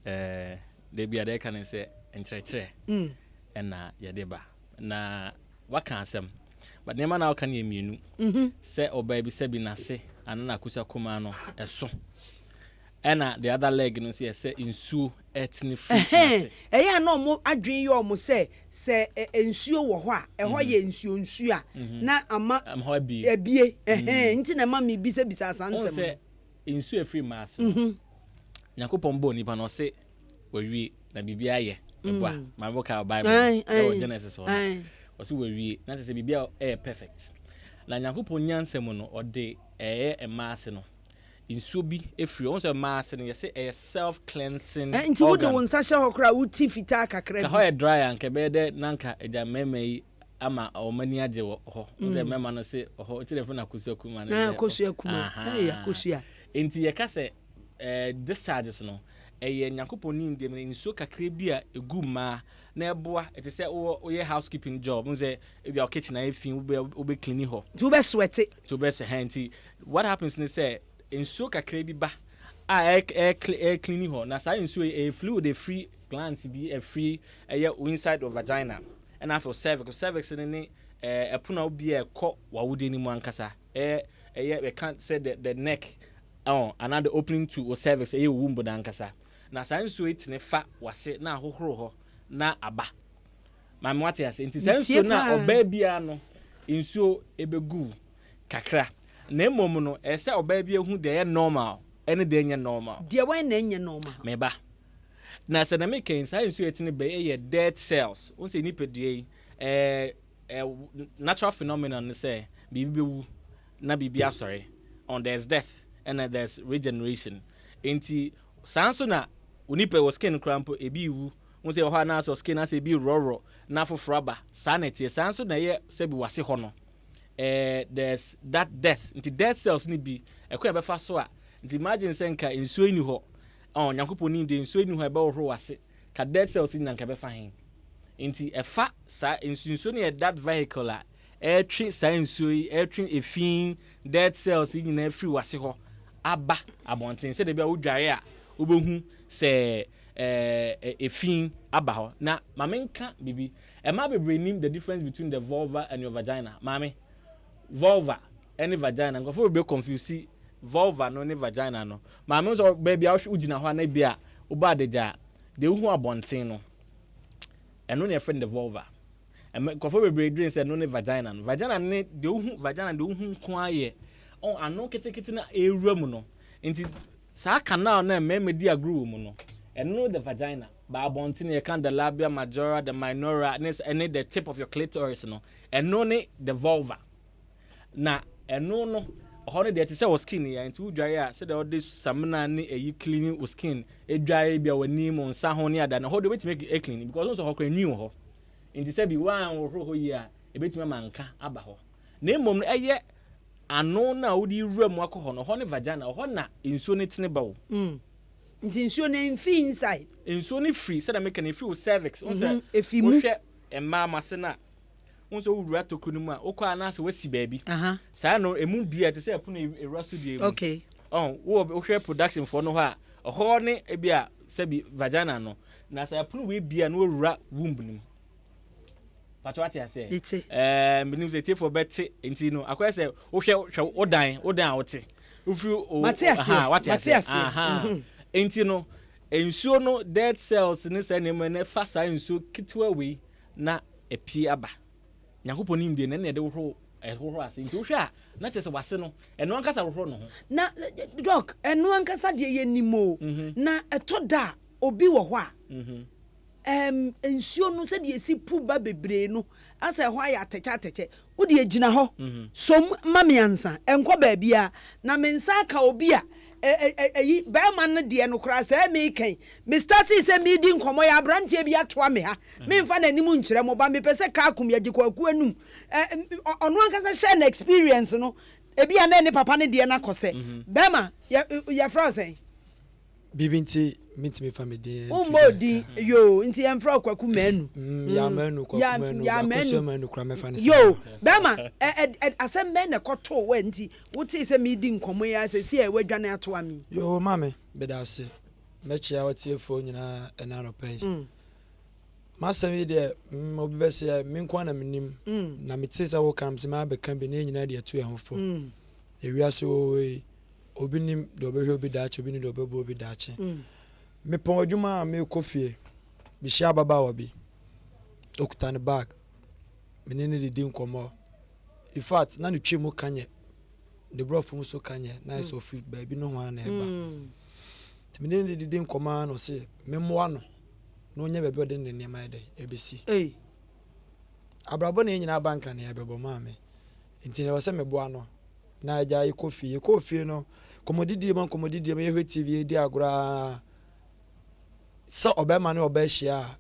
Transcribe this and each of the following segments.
they be a can say entretre and yadeba na waka asem but nema na waka ne mienu say oba bi se bi na se anana kusa kuma no eso ena the other leg no say insuo etni free eya na omo adwen ye omo say ensuo wo ho a eho ye nsuo a na ama ho bi ebie nti na ma me bi se bisa sansem say insuo free mass Yakopon bo nipa no se wawie na bibia ye eboa ma boka bible e Genesis o o se wawie na se bibia perfect na Yakopon nyansem no ode mass no insuo bi efiri on se mass no ye se self cleansing nti wo de won sa hye hokra wo ti fita kakra ka ho dry anka be de nanka eja memei ama o mani age wo ho se mema no se ho telefone akosu akuma na akosu akuma akosu a enti ye ka se discharges no Yakopon ni ndem nsuo kakra bi a egu ma na eboa ete se wo ye housekeeping job nze ebi a kitchen na efin wo be clean ho to be sweat handy what happens ni say nsuo kakra bi ba a clean ho na sa nsuo fluid free glands bi free inside of vagina and after cervix ni epuna obi ekọ wawude ni mu ankasa we can't say the neck another opening to or cervix womb dankasa na sanso etine fa wase na ahohoro ho na aba ma me wate ase nti sanso na oba bia no nsuo ebegu kakra na emom no ese oba bia hu de normal ene de nye normal de wan na nye normal meba na se na make sanso etine be dead cells won se ni pedue natural phenomenon say bibi bewu na bibi asore on there's death and there's regeneration enti sanso na unipe wo skin cramp ebi wu won say ho na so skin as ebi roro na fofraba sanity sanso na ye sebi wase ho no there's that death enti dead cells ni bi ekwa be fa so a enti imagine senka ensuo ni ho Yakopon ni de ensuo ni ho e be wo wase ka dead cells ni nka be fa hen enti efa sa ensuo ni that vehicle a airtri science airtri efin dead cells ni na free wase ho aba abonten se de bia wodware a obehu se efin aba ho na mamenka bibi ma bebre nim the difference between the vulva and your vagina mame vulva and vagina go for be confuse vulva no ne vagina no mame so baby a ugina ho na bia oba deja de hu abonten no eno ne friend the vulva go for bebre dream say no ne vagina no vagina ne de hu vagina de hu nko aye ano ketekete na ewura mu no nti sa canal na memedi agru mu no eno the vagina ba abontin ye kan the labia majora the minora and the tip of your clitoris no eno ne the vulva na eno no ho ne de te say wo skin ya nti udware a se de o de samna ne eyi cleaning o skin edware bia wani mu nsa ho ne ada na ho de weti make e clean because onso ho kra nwi ho nti se bi wan wo ho yi a ebetime manka aba ho na emom no eye ano na wodi wura mu akọ no ho ne vagina ho na ensuo ne tene bawo nti ensuo ne free inside ensuo ne free say na make na free cervix on say efimu hwe emma mase na on say wura tokunu mu a okọ anase wasi baabi saa no emu bia te say epono ewura studio mu okay wo hwe production for no ho ne ebia say bi vagina no na say epono we bia no wura womb nim Patwati ase minim se tie for beti enti no akwai se wo hwe odan wote ufiri Matias enti no ensuo no dead cells ne se ne me fa sa ensuo kitwa we na epie aba Yakopon nim de ne de wo ase enti wo hwe a na tese wase no eno ankasa wo no ho na doc eno ankasa de ye nimo na etoda obi wo ho a ensuo no se de esi pu ba bebre no asa ho ya ateche wo de agina ho som mamiansa enko ba bia na mensa ka obi a ba man no de no kra sa me kan me start se me di nkomo ya brantie bi atoa me ha me mfa na nimu nkire mo ba me pese ka akum ya gikwaku anum ono ankasa share na experience no ebi ya na ne papa ne de na kose ba ma ya frozen bibinti mitimi family umodi yo nti emfra kwaku manu ya manu kwaku manu ya manu kra me fane yo bema asembe na koto we nti wuti se me di nkomo ya se si e wadwane ato ami yo mame bedase mechia watie phone na enanopay masami de obi bese me nkwa na menim na metse sa wo kam se ma be kan be ne nyina de atu ya hofo ewiase wo obi nim de obi hwe obi daache obi ni de obi bo obi daache me pon adwuma me kofie bi sha baba obi okuta ne bag me ne de din komo in fact na ne twemu kanye de brofo so kanye na so free baby no ho na eba me ne de din komo no se me moa no no nya bebe ode ne ma ede ebesi abrabo na nyina bank na ya bebo ma me ntine wo se me boa no na aja ikofie no komodidi me hwe tv di agora so obema na obehia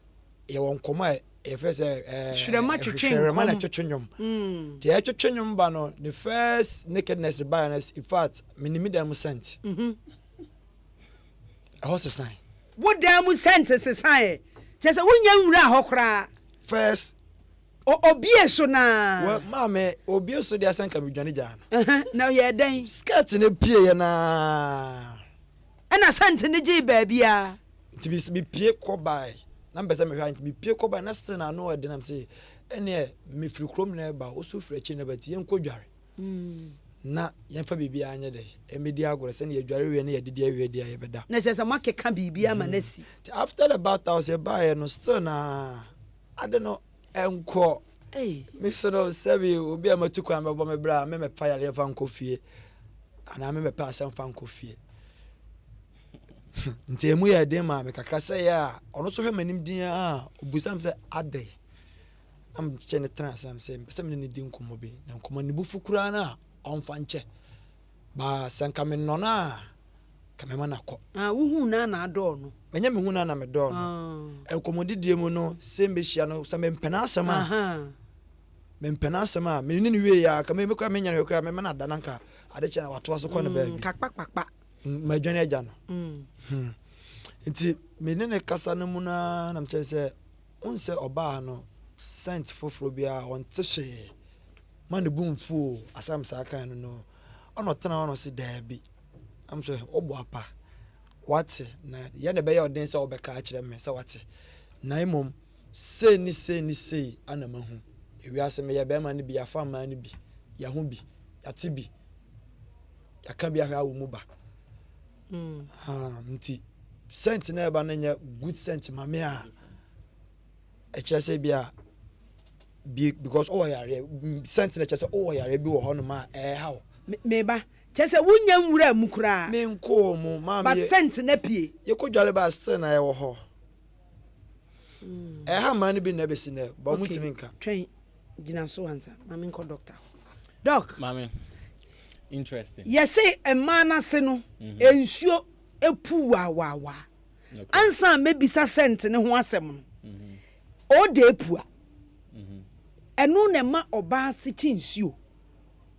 ye won koma e fese shirema twetwenwom ti e twetwenwom ba no the first nakedness bias in fact minimi dem sent a horse sign what dem sent is sign just wonya nwura hokra first obie so na well mama obie so dia sanka midwane jana now ye den skirt ne pie ye na na sent ne ji ba bia ti bi pie ko bai na mbese me hwa bi pie ko bai na still na no ede na say ene me firi krom na ba osu firi chi na ba ti yen kodware na yen fa bibia anye de emedi agore se ne ye dware we ne ye didi awie dia ye beda na se makeka bibia ma na si after the bath house ye bai no still na I don't know enko me so no sebi obi amatuku amebo me bra me pa yare fa nkofie ana me pa asem fa nkofie nti emu ya de ma me kakra se ya ono so hwe manim din a obusam se ade am chene transam se me ne din komo bi na komo ne bufu kura na onfa nche ba sanka me no na kame ma na ko wuhu na ado no menye me hu na me do no enkomodidie mu no sembe hia no sa me mpena asema mempena asema me ni wie ya kame me kwa me nyane kwa me na dananka ade chena wato aso kwa na ba bi kakpakpakpa madwane aja no nti me ne kasa no mu na mchense onse oba no sent foforo bia on teshe man bu mfu asam sa kan no ono tena ono si dabi am so obo apa wate na ye ne be ye odin se obeka a kire me se wate na imom se ni ana mahu ewiase me ye be ma ne bi afa ma ne bi ya hu bi ate bi ya kan bi ahwa wo mu ba nti sent na ba na nya good sent ma me a e kire se bia because all yare sent na kire se all yare bi wo ho no ma how me ba chese wunya nwura mu kura me nko mu ma me but sent na pie ye ko dwale ba still na ye wo ho ha man bi na besi na ba mu timi nka train gina so ansa mama nko doctor doc mama interesting yes say e mana se no ensuo epu wa ansa mebisa sent ne ho asem no o de epua eno ne ma oba se chinsuo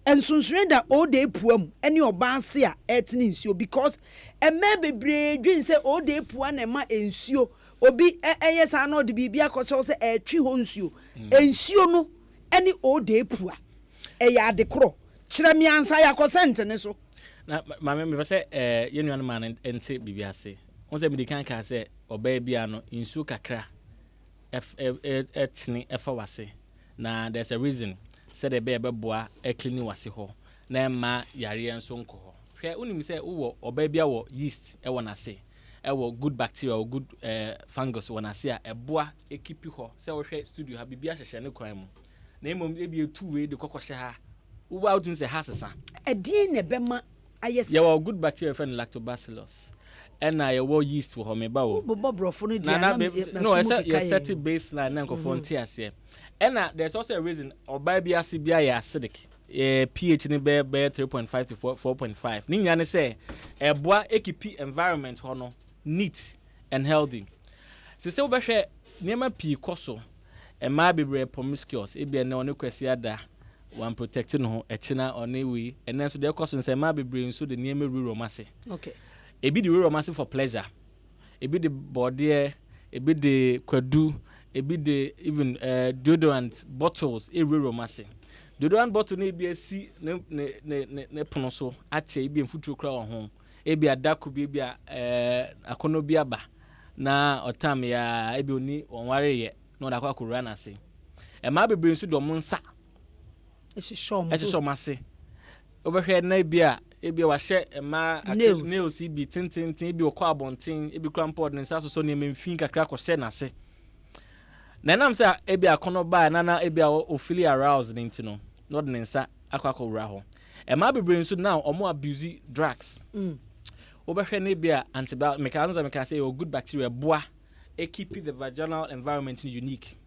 ensunsuren da o de puam ene oba ase a etini nsuo because emme bebre dwen se o de pua na ma ensuo obi eye sa na o de bibia akose se etwi ho nsuo ensuo no ene o de pua eya de kro kire mi ansa ya kosente ne so na mama me se yenuan ma ente bibia ase won se medikan ka se oba bia no nsuo kakra etni efa wase na there's a reason said the baby boa e clean wase ho na ma yare enso nko ho hwe unim se wo oba bia wo yeast e wona se e wo good bacteria or good fungus wona se a eboa ekipi ho se wo hwe studio ha bibia hyehye ne kwan mu na emom e bia two way de kokoshe ha wo out me se ha sesa edin ne bema ayes ya wo good bacteria friend lactobacillus and na wo yeast wo ho me ba wo bobrofo no dia no you set it baseline na nkofo nti ase and there's also a reason oba bia se bia ya acidic pH ni be 3.5 to 4.5 ni nyane say eboa ekipi environment ho no neat and healthy se wo behwe niema pi koso ma bebre promiscuous e bia na one kwasi ada one protecting ho echina one we and then so de koso say ma bebre nso de niema romance okay e bi the romance for pleasure e bi the body e bi the kwadu e bi the even deodorant bottles e romance deodorant bottle na bi asi ne pono so ache e bi mfuturo kra ho ebi adaku bi akono bi aba na otam ya ebi oni onware ye na odakwa akura na se ma bebre nso do mo nsa ese obehwe na ebi wa hye ma nails bi tintin ebi okọ abontin ebi crampod ne nsa so ne memfin kakra ko hye na se na nam say ebi akono ba na ebi ofili aroused into no not ne nsa akwa wura ho ma bebre nso now omo abuse drugs obehwe na ebi antibiotic mechanism say good bacteria boa keep the vaginal environment unique.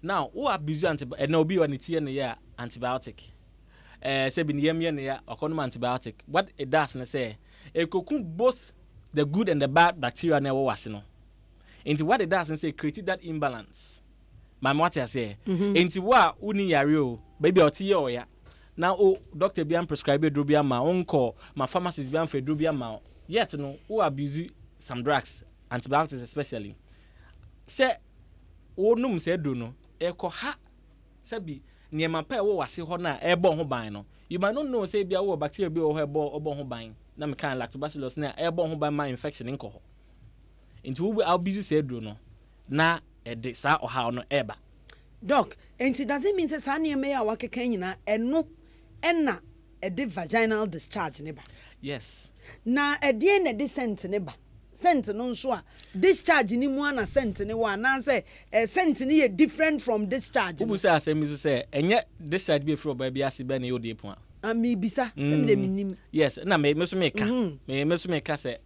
Now who abuse antibiotic na obi wani tie ne ya antibiotic say bi ne ne ya okono antibiotic what it does na say it could both the good and the bad bacteria na wo wase no into what it does na say create that imbalance my what I say into wa uni yare o baby otie o ya now doctor bi am prescribe drug bi ama onko ma pharmacist bi am for drug bi ama yet no who abuse some drugs antibiotics especially say wonum say do no eko ha sabi niema pa wo wase ho na ebo ho ban no you might not know say bia wo bacteria bi wo ho ebo ho ban na me kan lactobacillus na ebo ho ban ma infection nko ho into we abuse say do no na ede sa oha no eba doc and it doesn't mean say sa niema ya wakeka nyina eno na ede vaginal discharge ne ba yes na ede na de scent ne ba scent no nso a discharge ni mu ana scent ne wa na say scent ni ye different from discharge ubu say asemi so say enye discharge be from ba bia se be na yo de pu a mi bisa sem de minim yes na me so me ka say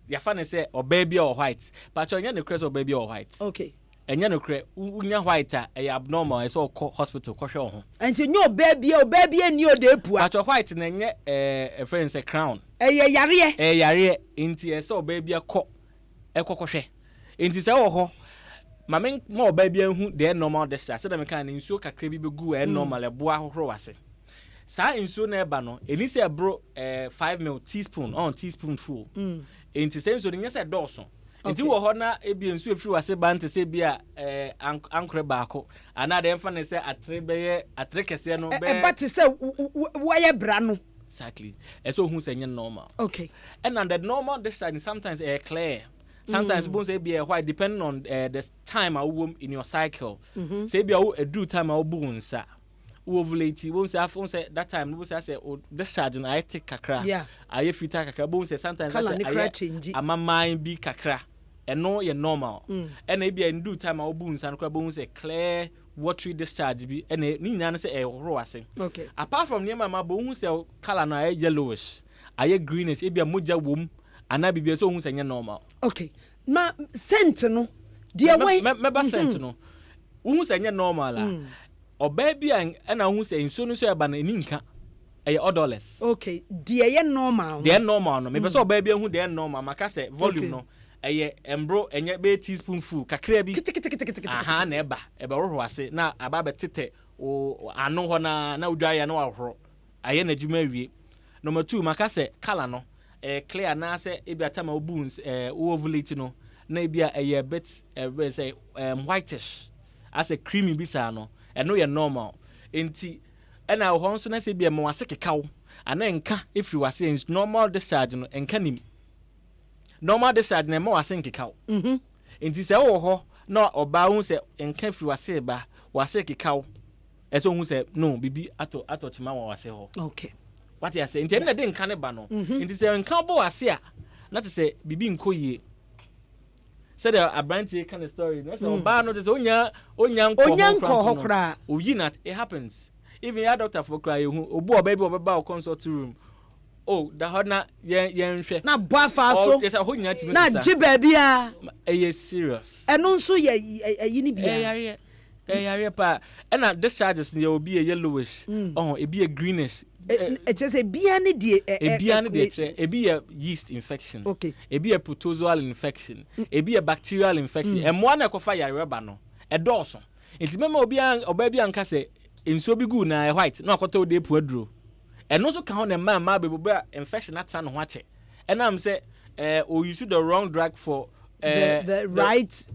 ya fa ne say oba bia or white but onye ne crest oba bia or white okay enye no kre unya white a abnormal so call hospital ko hwe ho enti nyo oba bia ni o de pu but white na enye a friend say crown yare enti ese oba bia ekokohwe enti se wo ho ma men mo oba bia hu the normal discharge se dem kan na nsuo kakra bi begu normal ebo ahohoro wase sa nsuo na eba no eni se bro 5 ml teaspoon on teaspoon full enti se nsuo nya se dɔɔso enti wo ho na ebi nsuo efiri wase ba nte se bia ankre baako ana de mfa ne se atre kese no be but se wo ye bra no exactly eso hu se nya normal okay and the normal discharge sometimes clear sometimes bones say be white depending on the time in your cycle say be a do time bones ovulate bones say that time bones say discharge na I take kakra I filter kakra bones say sometimes say ama mind bi kakra and no you normal and e be in do time bones and bones say clear watery discharge bi and ni nyina say horo ase okay apart from near ma bones say color na yellowish I greenish e be moja wom ana bibia so hu senya normal okay ma scent no dia wen me scent no hu senya normal la oba bia na hu se nso no so eba na ni nka odorless okay dia ye normal no me be so oba bia hu dia normal maka se volume no embro enye be teaspoon full kakra bi aha na eba rohro ase na aba betete o ano ho na udware na wahoro aye na djuma wie number 2 maka se color no clear na say ebia time obuns ovulate no na ebia a bit say whitish as a creamy bisa no no ye normal enti na ho nso na say bia mo wase kekaw ana nka ifri wase normal discharge no enka nim normal discharge na mo wase kekaw enti say wo ho na oba hu say enka ifri wase ba wase kekaw eso hu say no bibi ato chima wase ho okay what you say intend na de nka ne ba no nti say nka bo wase a na te say bibi nkoyie said a brandy kind of story no say oba no te say onya nko hokra oyi na it happens even your doctor for cry hu obu oba bi oba ba consult room oh da ho na yen hwe na boafa so yes ho nya timi na ji ba bia e serious eno nso ye yini bia yare pa na discharges ne obi a yellowish ebi a greenish just a bia ne de ebi a yeast infection okay ebi a protozoal infection ebi a bacterial infection e mo na kofa yare ba no e dɔɔso enti mema oba bi anka se enso bi gu na white na akoto de pu aduro eno so ka ho na ma bebuba infection atra no ho ache enam se o use the wrong drug for the right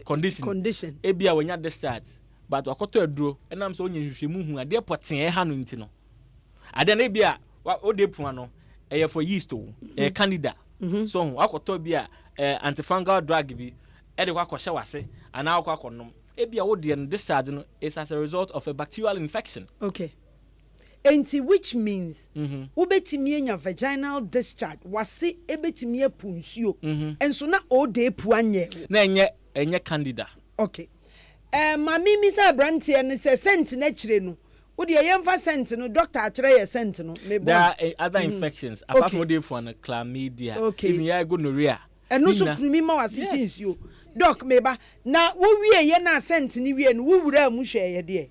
condition ebi a wonya discharge but akoto aduro enam se onye hwehwemu hu ade poten ha no ntino ade na ebi a o de pu ano for yeast to candida so akoto bi a antifungal drug bi e de kwakoshe wase ana akwakonom ebia wo de discharge no is as a result of a bacterial infection. Okay. Which means ubetimi enya vaginal discharge wase ebetimi apunsuo enso na o de pu anye na enye candida. Okay. Mami mi sa brantie ne se scent na kire no wo de yemfa scent no doctor akire ye scent no me there are other infections apart from the for chlamydia even ya gonorrhea eno so krumi ma wase tinsuo doc meba na wo wie ye na scent ni wie no wo wura mu hwe ye de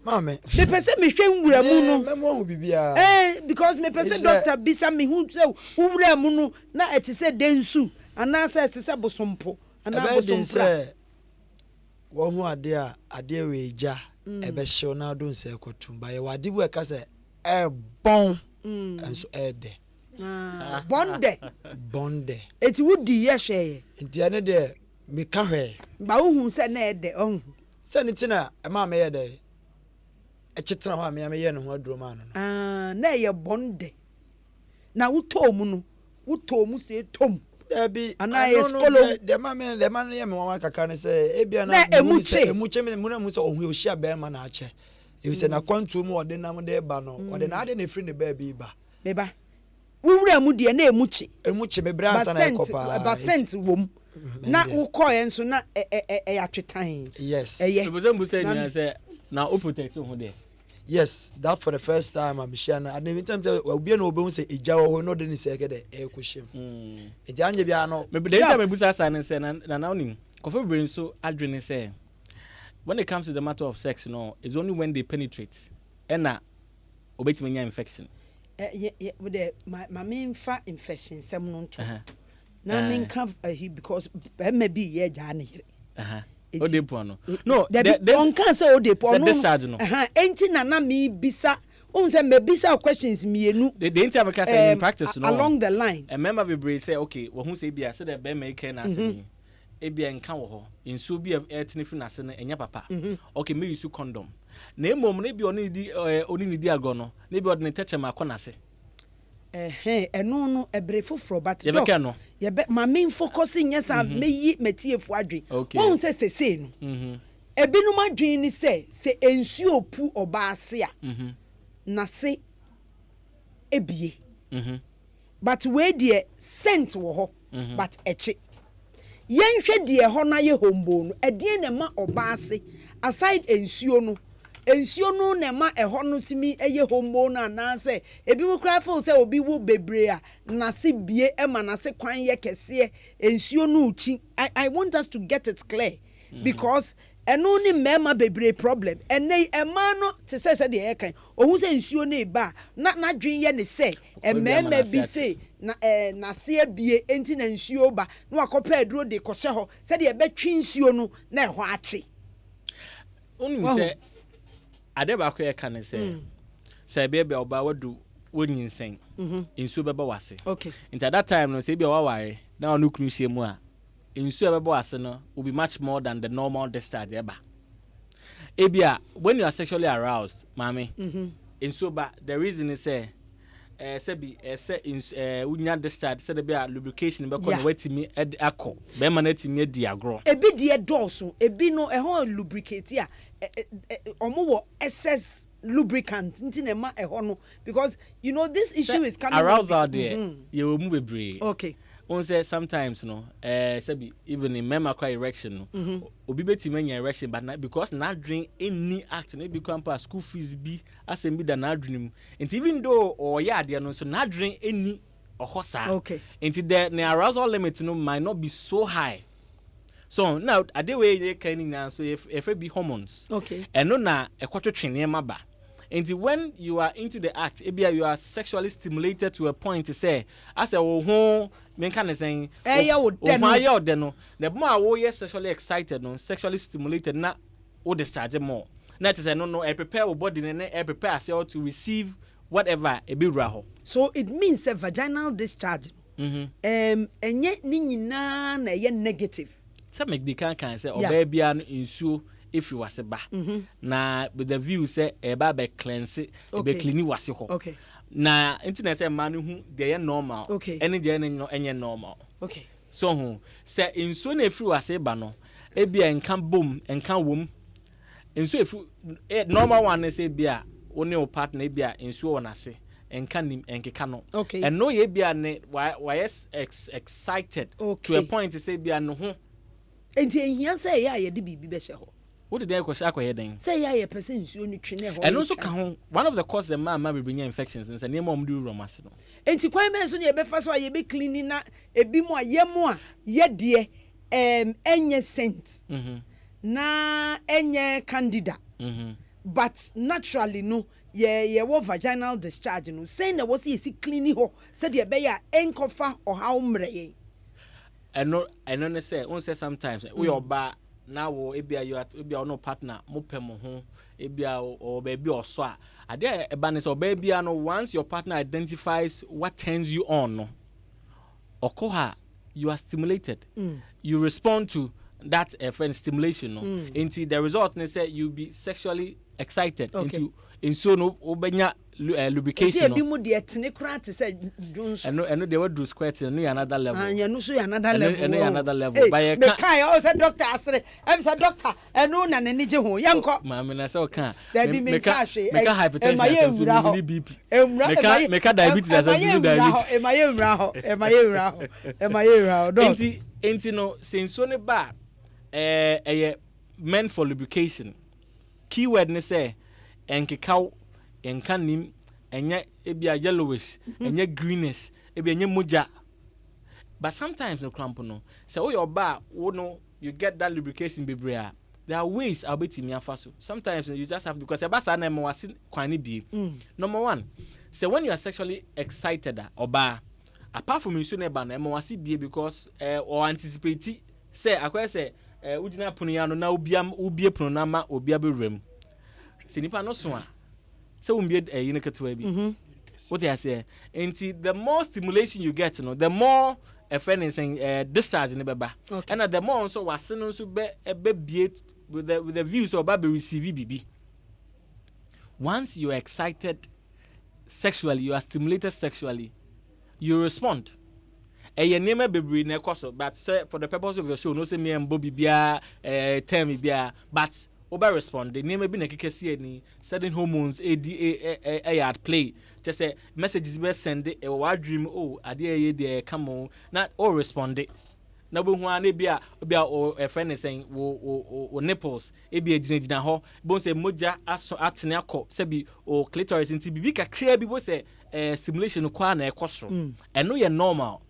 Mame. Me pese me hwe nwura mu no. Me mo hu bibia. Because me pese doctor bisa me hu se wura mu no na etise densu ana se etise bosompo ana bosompo. Wo hu ade we eja ebe hyew na do nse ekotum ba ye wade bu eka se bon enso ede. Bonde. Eti wudi ye hwe. Nti ane de me ka hwe. Ba wo hu se na ede on. Se nitina e ma me ye de echetra ho a me ye no ho aduro ma no. Na ye bonde. Na wutom se tom. Debi ana ye skolo de ma ye me wa kaka ne se ebia na emuche me mu na mu se ohun ohia be ma na ache. Ebi se na kwantu mu ode nam de ba no ode na ade na free ne ba bi ba. Beba. Wura mu de na emuche me bra ansa na ekopa. Ba cent wom. Na wo koye enso na ya twetan. Yes. Ebozembu say ni say na o protect ho de. Yes, that for the first time I'm sharing. And every time we no be say eja wo no de ni say ke de e kwhiem. Eja anye bia no. Me be dey me busa san say na now ni. Kofa brain so adwene say when it comes to the matter of sex no, it's only when they penetrate. And na obetime nya infection. With the my main fat infection some no to. Na me can because maybe ye ja na here. Odepo no on can say odepo no discharge no enti na me bisa on say me bisa questions mienu the entire make say in practice no along the line a member be brave say okay wo hu say bia say the be make na say e bia nka wo ho inso bia etini fi na se na enya papa okay me use condom na emom na bia oni ni di ago no na bia odne teche ma akọ na se eno no ebre foforo but no ye be ma main focusing yes meyi metiefu adwe won se no ebinum adwen ni se ensuo pu oba ase a na se ebie but we de scent wo ho but eche yen hwe de ho na ye hombo no edien na ma oba ase aside ensuo no na ma eho no simi eye hombo na na se ebi mu cry full se obi wo bebre a na se bie e ma na se kwan ye kese ensuo no uchi. I want us to get it clear because eno ni mema bebre problem ene ema no te se de e kan ohun se ensuo no eba na dwen ye ne se mema bi se na se bie enti na ensuo ba na akopa aduro de kose ho se de e betwi ensuo no na eho ache onu se ade ba ko e kan say bebe oba wadu wonyinsen ensuo beba wase okay into that time no say bia waware na onu kunu hie mu a ensuo beba wase no will be much more than the normal discharge eba ebia when you are sexually aroused mami ensuo ba the reason is say unya discharge say the bia lubrication be ko watimi akọ be ma na timi adi agro ebi de dọọso ebi no ehon lubricate a omo wo excess lubricant nti ma ehon no because you know this issue is coming arousal there you will move bebre okay on say sometimes no say even in memacra erection no obi betimi anya erection but not because na drink any act na be kwampa school fees bi asem bi da na dream and even though or ya there no so na drink any ohosa okay and the arousal limit no might not be so high. So now ade way they can na so if be hormones okay and no na ekotwetwene maba and when you are into the act you are sexually stimulated to a point to say as a ho men can saying no the more we sexually excited no sexually stimulated na o discharge more na say no prepare your body and prepare yourself to receive whatever e be raho. So it means a vaginal discharge enye ni nyina na ye negative. Some make the can say baby an insu if you was ba na with the view say e ba be cleanse e be clean wase ho okay na internet say man hu dey normal any dey enye normal okay so hu say insuo na efiri wase ba no ebia enka bom enka wom insuo efiri normal one say bia woni o partner ebia insuo wona se enka nim enkeka no and no ye bia ne why excited to a point to say bia no ho enti ehia say ya ye de bibi be hye ho what did they question akoye den say ya ye person nsuo ni twene ho and also kan ho one of the causes the man be bring infections and say name om do romance no enti kwan men so ne ye be fa so ye be clean na ebi mu a ye de enye scent na enye candida but naturally no ye wo vaginal discharge no say na wo see clean ho say de be ya enkofa or how mreye and no say on say sometimes we oba now ebia you ebia no partner mo pem ho ebia or baby or so ade e ba ne say oba no once your partner identifies what turns you on no okoha you are stimulated you respond to that friend stimulation no until the result ne say you be sexually excited into so no obenya lubrication no. See ebi mu de etene kura te say junso. Eno they would do squirt no another level. Anya no so another level. Eno another level. By me kai o say doctor asre. Em say doctor eno na nani je ho. Yenko. Ma me na say o kan. Me ka hypertension so me BP. Me ka diabetes as diabetes. E ma ye wra ho. Enti no senso ne ba meant for lubrication. Keyword ne say enkekaw enka nim enye ebia yellowish enye greenish ebia enye moja but sometimes no cramp no say your bar no you get that lubrication bebrea there are ways abetimi afa so sometimes you just have because ebasa na emwase kwani bi number 1 say when you are sexually excited oba apart from you na eba na emwase bi because or anticipate say akwa say ujina pono ya no na ubie pono na ma obia bewrem sinipa no so a so we made a uniketo bi what I say and the more stimulation you get no the more a friend is saying discharge in the baba and the more so was no so be with the views of baby receive bb once you are excited sexually you are stimulated sexually you respond your name bebre na koso but say for the purpose of your show no say me and Bobby bia tell me bia but over respond the name be na kekesi ani certain hormones ADA at play just say messages be send e wa dream ade ye dey come on na or respond na bo hu an bia a friend is saying wo nipples e bia gina ho bo say moja aso atene akọ say bi o clitoris nti bibi kakra bi bo say stimulation kwa na ekosoro eno ye normal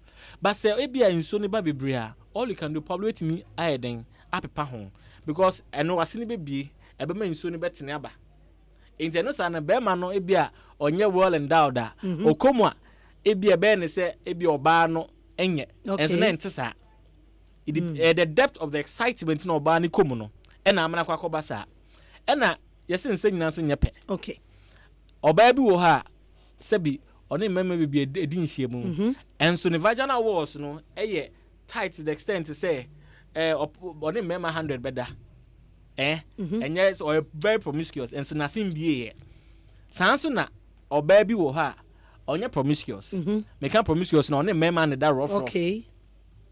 but say e bia nso ne ba bebre a all you can do probably with me ayeden apepa ho because eno asini bebie ebema nsuo ne betene aba enti no sa na be ma no ebia onye well endowed da okomu a ebia be ne se ebia oba no enye enso na ntesa the depth of the excitement na oba ne komu no ena amana kwa koba sa ena yesi nse nyina so nye pe okay oba bi wo ha sebi oni mema bebie edi nhie mu enso ne vaginal walls no eye tight to the extent to say on member 100 better and yes or very promiscuous and so nothing be sanso na oba bi wo ha onye promiscuous make promiscuous na on member na that rough okay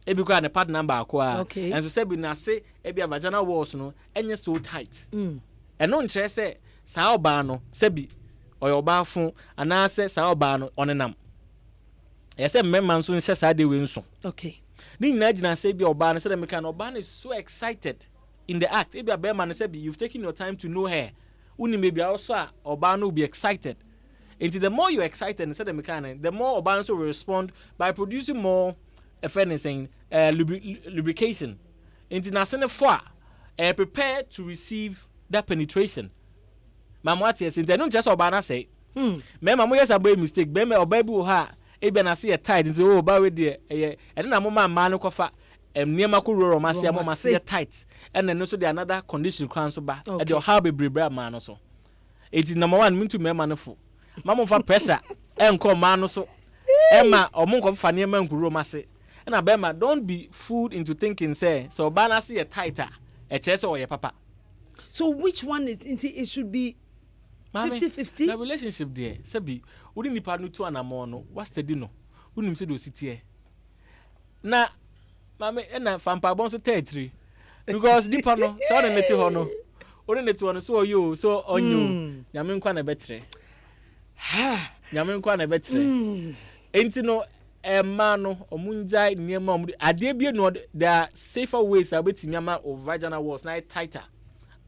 e bi kwa na part number akwa okay. And so say bi na say e bi vaginal walls no enye so tight and no nche say sa oba no say bi oba fun ana say sa oba no onenam e say member nso nche sa de we nso okay ni na gina say bi oba na say the can oba is so excited in the act e bi abema na say bi you've taken your time to know her uni maybe also oba no be excited and the more you're excited and say the mechanic the more oba also will respond by producing more saying lubrication and na say for prepare to receive that penetration mama what yes and don't just oba na say mema mo yes about mistake mema oba bi wo ha ebe na say tight nti o ba we de e na mo ma no kofa niema ko roro ma say mo ma say tight and then so the another condition kwan so ba e de how be brebra ma no so it is number 1 mintu mema no fo mama fa pressure enko ma no so ema omo fa niema nkuro ma say na be ma don't be fooled into thinking say so ba na say tighter e chere say o ye papa so which one is it should be 50-50. The relationship there. Sabi, we didn't nipa no to anamo no. What's the dino? We didn't say do city. Na, mame, na fampa bon so 33. Because nipa no, so na neti ho no. Ori neti ho no so you, so on you. Nyame nkwa na betre. Nyame nkwa na betre. Enti no Emma no omunjai niema omudi ade bie no there are safer ways abetimi ama o vaginal walls na tighter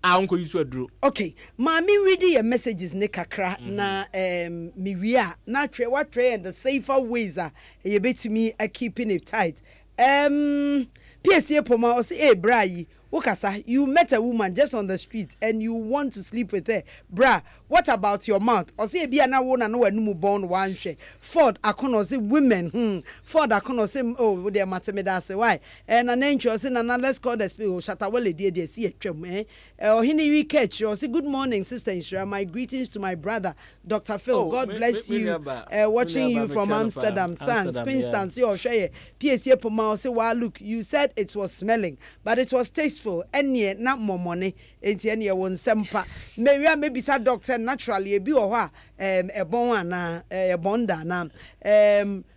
anko use aduro. Okay, mami reading your messages ne kakra na mi wia na try what try and the safer ways are you betimi keeping it tight. PSA poma o say eh bra yi Ukasa, you met a woman just on the street and you want to sleep with her. Bra, what about your mouth? Or say, be an one and no born one share. Ford, I can't say women. Ford, I can't say, oh, dear Matameda say why. And an angel saying, and let's call the spirit. Shatawale, dear, see a trim, eh? Or Hinny catch, or say, good morning, Sister Inshira. My greetings to my brother, Dr. Phil. Oh, God bless you. Watching you from Amsterdam. Thanks. Queenstown, your share. PSA Poma say, well, look, you said it was smelling, but it was tasteful. And yet not more money enti ene won sempa maybe sa doctor naturally ebi o ho a bon na bonda na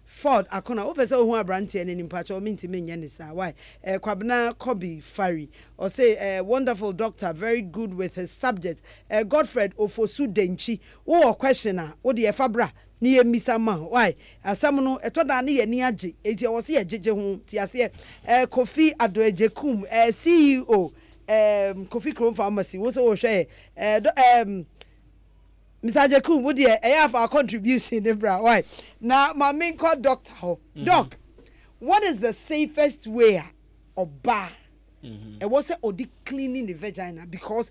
Ford akona opese ho abrante ene nimpa cho minti menye ne sa why kwabena Kobe Fari or say wonderful doctor, very good with his subject. Godfred Ofosu Denchi wo questioner wo de fabra ni emisa ma why asam no etoda na ye ni age enti wo se ye jeje ho ti ase Kofi Adoejekum CEO Kofi Chrome Pharmacy wo se wo hwe Mr. Jekum wo de have our contribution bra why na my main call doctor ho doc, what is the safest way of bar it was odi cleaning the vagina because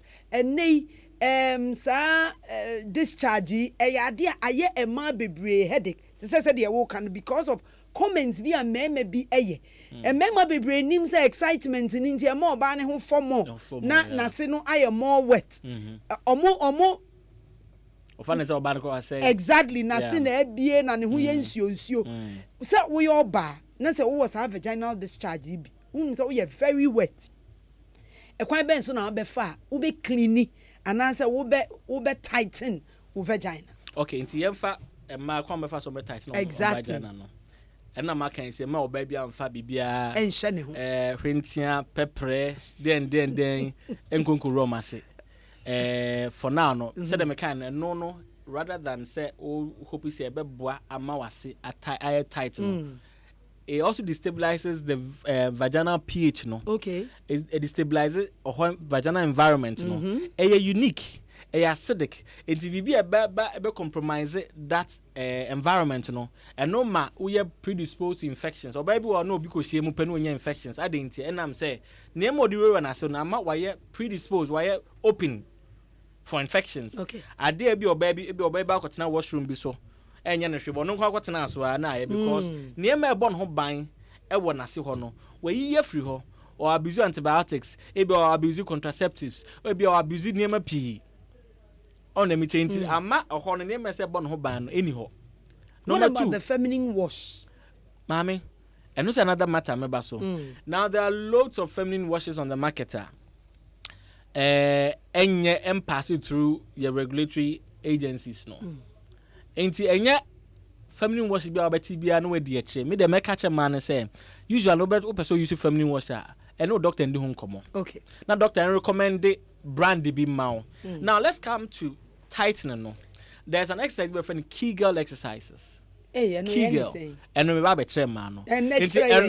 discharge ade aye ema bebre headache se say de wo kan because of comments bi a meme bi eye mema bebre nim say excitement ni nti ema oba ne ho formo na se no aye more wet omo ofane say oba ko say exactly na se na ebie na ne ho ye nsuo say wo ye oba na say wo was have vaginal discharge bi say wo ye very wet ekwan ben so na obefa wo be clean and answer wo be tighten wo vagina. Okay, nti yemfa ma kwa befa so be tighten no vagina no. And na ma kan say ma oba bia mfa bibia enhye ne ho. Hwentia pepre den enkonko romase. For now no say dem kan no rather than say o hope say be boa ama wase tight no. It also destabilizes the vaginal pH, no. Okay. It destabilizes a vaginal environment, no. It's unique, it's acidic. It's be compromise that environment, no. And no ma we are predisposed to infections. Or baby or no because she mupen when infections. I didn't. And I'm saying, name what you na so na ma why predisposed, why open for infections. Okay. I dare be or baby ko tina washroom be so. Enya no hwebo no kwa kwatena so na because niema ebon ho ban ewo nase ho no we yiye free ho or abuse antibiotics or abuse contraceptives or abuse niema pii on na mi change ama ho no niema se bon ho ban no eni ho. What about the feminine wash? Mami, and it's another matter me baso. Now there are loads of feminine washes on the market. And pass it through your regulatory agencies, no. Enti enya feminine wash bi abati bia no wadi ache me de make ache man say usually no person use feminine wash and no doctor ndi ho nkomo. Okay, now doctor recommend the brand be ma. Now let's come to tightening no. There's an exercise we friend Kegel exercises. Hey, I know anything. And we ba be tre ma no. And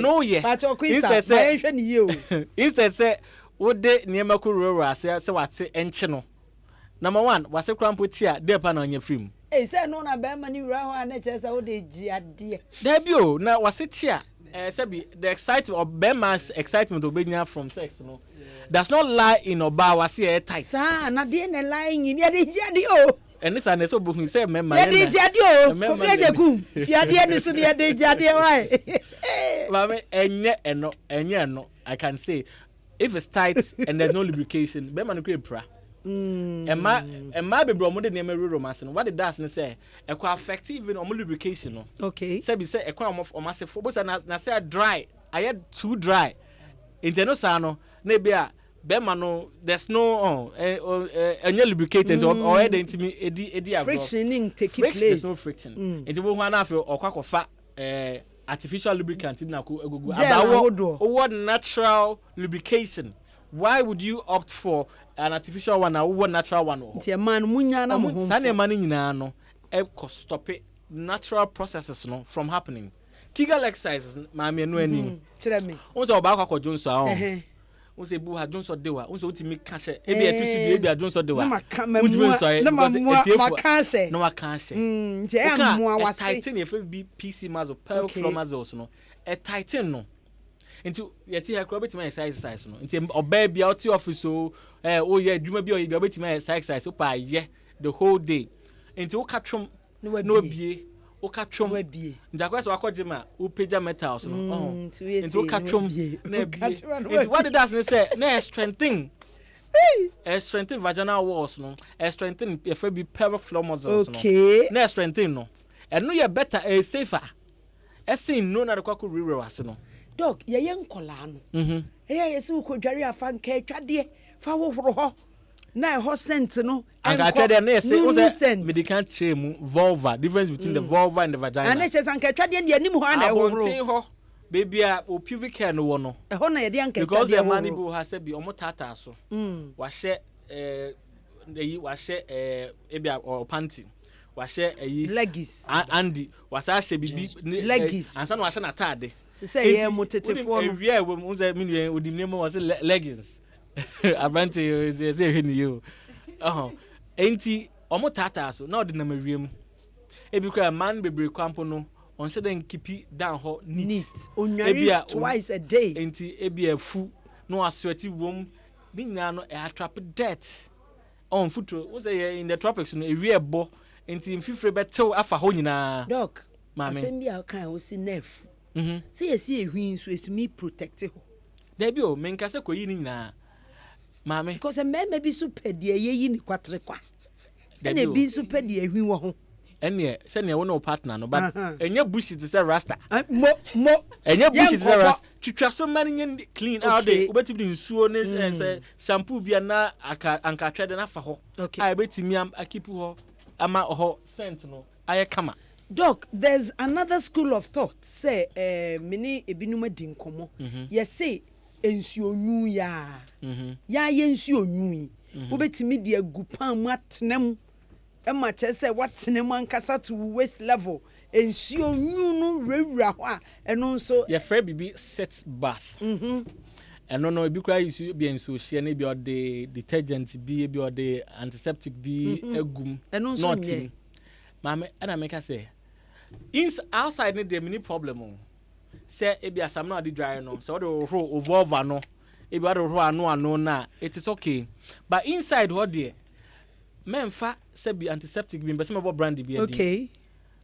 no ye instead say what de niema ko rora say wate enche no. Number 1, was a crampo chair, depan on your film. Eh, say no na be mani ra na chesa wo de ji ade. Debut, na was a chair. Sabi the excitement of Bema's excitement obenya from sex, no. Does not lie in oba was here tight. Sa na de na lying in ya de ji ade o. And this and so book me say member. Ya de ji ade o. Ko fi ajekum. Fi ade ni so de de ji ade why. Mama enye no. I can say if it's tight and there's no lubrication, Bema no create pra. Emma be bro mo de name romance no what it does na say e ko affect even on lubrication no. Okay, say be say e ko o massive bo say na say dry I had too dry inteno sa no na be a Bema no, there's no any lubricated or anything edi friction take place. There's no friction. It will one after or quack of fat artificial lubricant in what natural lubrication. Why would you opt for an artificial one or natural one? Man munya na mo. Sane mani nyina no stop it natural processes no from happening. Kegel exercises maame no ani. Kire me. Once oba kwa Jones a once bu ha Jones dewa once otimi ka se e be studio e be Jones dewa. Na maka se. No maka se. Nti e amoa wase. Tighten your PC muscle, pelvic floor muscles no. E tighten no. Nti yeti ha kro betima exercise no. Nti oba bia oti office o ye adwuma bia o betima exercise o pa ye the whole day. Nti wo katwom no bie o katwom ndakwa se wakogema o page metals no nti o katwom na bie nti what does ne say na strengthen strengthen vaginal walls no strengthen if be pelvic floor muscles no na strengthen no eno ye better safer esin no na kwa ko rewere wase no doc ye nkola no ye se ko dware afa nka twade fa wohoro ho na ho scent no I tell them they say medical trem vulva difference between the vulva and the vagina and say sanka twade ne anim ho na ho baby o pubic hair no wo no ho na ye de anka because the man bi ha say bi omo tata so wa hye wa hye ebia or panty wa hye leggings Andy wa sa hye bibi leggings ansa no wa hye na tade say ye motetefo no ewia we mo say me odim name was leggings Abante say hwe ni you enti omo tata so na odinam awiem ebi kwa man bebre kwampo no on say den keep down ho neat onware twice a day enti ebi afu no asweti wom ni nyina no attrap dirt on futuro wo say in the tropics no ewi ebo enti mfifre betew afa ho nyina doc mama asembia kan wo si nerf say yesi ehwin so esumi protect ho da bi o menka se koyi ni nyina mama because me be super de yeyi ni kwatre kwa na bi super de ehwin wo ho ene se ne wo no partner no but enye bushi to say rasta mo enye bushi to say rasta twitwa so man nye clean out there obetimi nsuo ne say shampoo bia na anka twede na fa ho a betimi akipu ho ama ho scent no aye kama doc there's another school of thought say mini ebinum adinkomo yes say ensuo nwu ya ye ensuo nwu obetimi de agupan mu atenam ema chese watenam ankasa to waist level ensuo nwu no rewura ho a eno nso ye frɛ bibi set bath eno no ebi kra isu bi ensuo hye na bi ode detergent bi ode antiseptic bi egum eno nso nye mama ana make say outside the mini problem say ebi asam na ade dry no so the ro vulva no ebi ade ro ano na it is okay but inside what there memfa say be antiseptic bi mbese mabo brand bi okay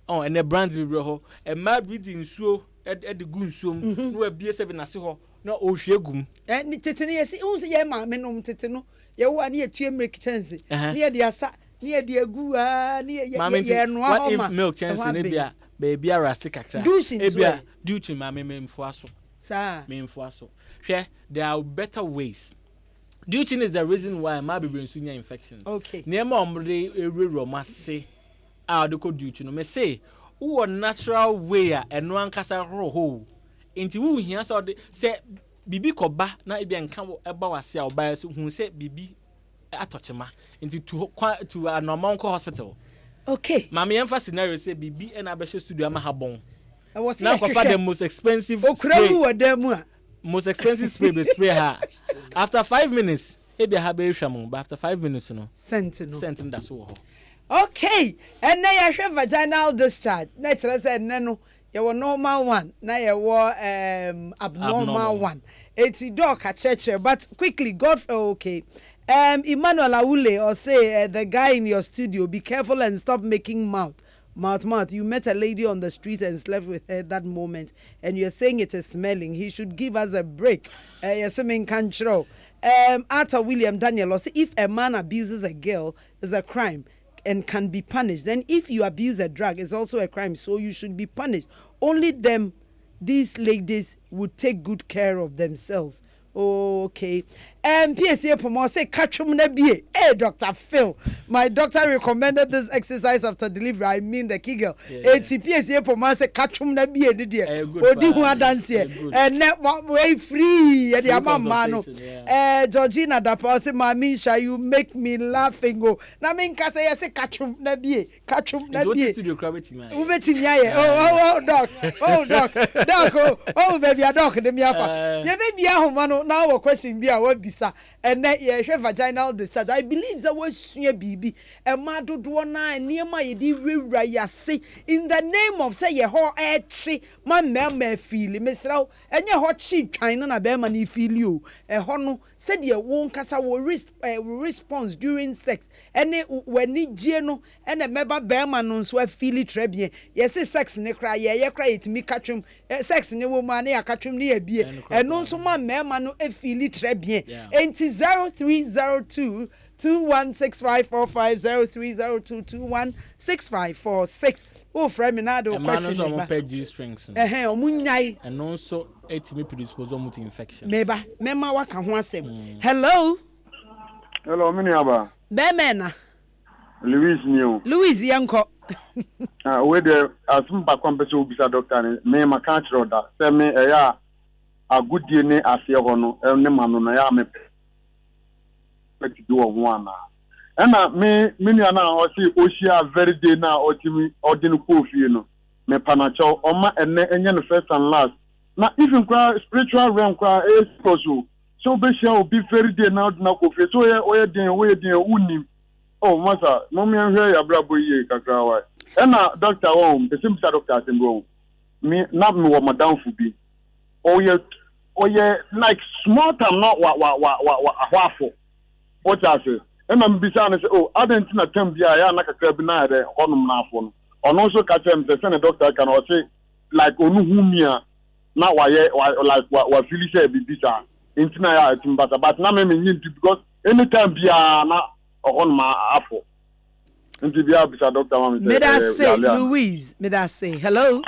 and the brand bi ho e mad with nsuo e de gu nsuom no abie se bi na se ho na o hwe gum ni tete ne yesi unse ye ma me no tete no ye wo ani etue milk chance ni ye de asa ni ye de agu ni ye no ha ma milk chance ne bia baby arasti kakra ebia duty ma me mfo aso sa me mfo aso hwe there are better ways. Duty is the reason why my baby nsunya infections okay near momre ewero mase a de ko duty no me say wo natural way a eno ankasa ho enti wo hia say bibi koba na ebia nka eba wase a oba se hu say bibi atochema enti to a normal hospital. Okay. Mama yemfa scenario say bibi na be studio ama habon. Na ko fa the most expensive spray. Most expensive spray her. After 5 minutes, ebi ha be hwam, but after 5 minutes no. Scent da so ho. Okay. And na ya hwe vaginal discharge. Na kire say no your normal one, na your abnormal one. It's doc a church, but quickly God okay. Emmanuel Awule or say the guy in your studio, be careful and stop making mouth. You met a lady on the street and slept with her that moment, and you're saying it is smelling. He should give us a break. You're saying control. Arthur William Daniel or say if a man abuses a girl, is a crime and can be punished. Then if you abuse a drug, it's also a crime, so you should be punished. Only these ladies would take good care of themselves. Okay. PSA Pomo say catchum nebie. Hey, Dr. Phil. My doctor recommended this exercise after delivery. I mean the Kegel. PSA Pomo say catchum nebie ni dia. Odi hu dance here. Net way free. And the mano. Georgina Dapa say mami shall you make me laughing go. Na me nka say say catchum nebie. Catchum nebie. Studio gravity man. Ubeti nya oh doc. Oh doc. Doc oh baby a doc dem yafa. Ye baby ahoma no now a question be a bisa and that ye vaginal discharge. I believe that was your baby a madu duana near my rira yase in the name of say ye ho echi my meme feel Mr. and your hot sheep china na be mani feel you a hono said ye won't kasa will response during sex and when ni geno and a member bearman on so feel it trebien yes sex ne cry ye cry it me catchum sex ne woman ya catchum ne be and no so my mema no e feel it trebien enti 0302 216545 0302216546 oh friend me na do question man no pay G strings omunyai and also etimi predispose to infection meba mema waka ho asem hello mini aba be mena Louis new Louis yanko we the Asempa kwampeso obisa doctor me maka chiro da se me eya agudie ne ase ho no ne manu na ya me peti do ho ana na me nua na o si ohia very day na otimi odin ko fie no me panacho oma enne enye no first and last na even kwa spiritual realm kwa so be share obi very day na odin ko fie so we den unim oh masa no me hwe ya brabo ye kakra wa na doctor won the same doctor asembo me na me wo madam fu bi oh yeah like small time not ahwafo what I say and I'm beside say oh I didn't na tem bia ya na kakra bi na re honum na afo no ono so ka tem say the doctor can say like onu humia na wa like wa feel say bi bisa intina ya timbata but na me nyin because anytime bia na honum afo nti bia bisa doctor ma me say Louise me that say hello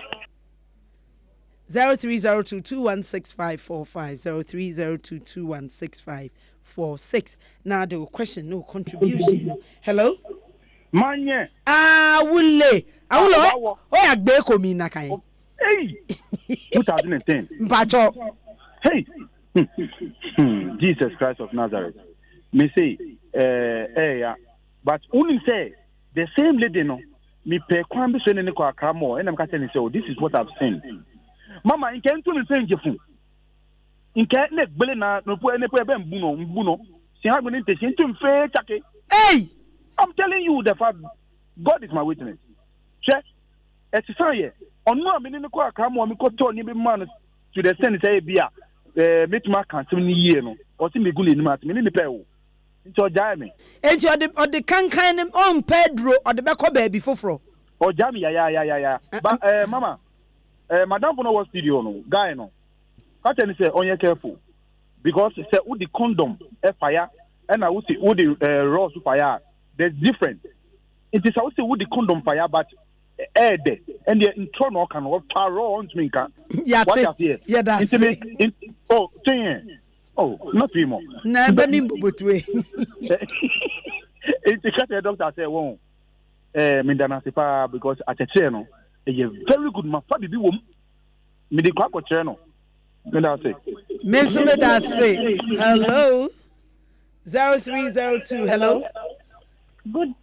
0302216545 0302216546 now the question no contribution hello manye awule oh ya gbe ko mi na kan hey 2010 mpacho hey Jesus Christ of Nazareth me say but only say the same lady no me pe kwan be so ne ko akramo and am ka say oh this is what I've seen mama in can to me say njefu in can ne gbele na no po ne po be mbu no si ha gbele nte si ntum fe chake hey I'm telling you the fact God is my witness che etisaye onu am ni ko akramo mi ko to ni be man to the sense say bia metuma kan sem ni yie no o si me gu ni mat me ni pe wo nti o jaa me enti o de kankan on Pedro o de be ko baby foforo o jaa me ya but mama madam no was studio no guy no ka tell me say on you careful because say who the condom fire and I would say who the raw fire there's different it is I would say who the condom fire but there and the internal can what raw on me can yeah that's oh thing oh not three more na be mi botwe it the doctor say won me dana sepa because at a chair no a very good man for the wom me the kwa chair no then I say Miss me that say hello 0302 hello good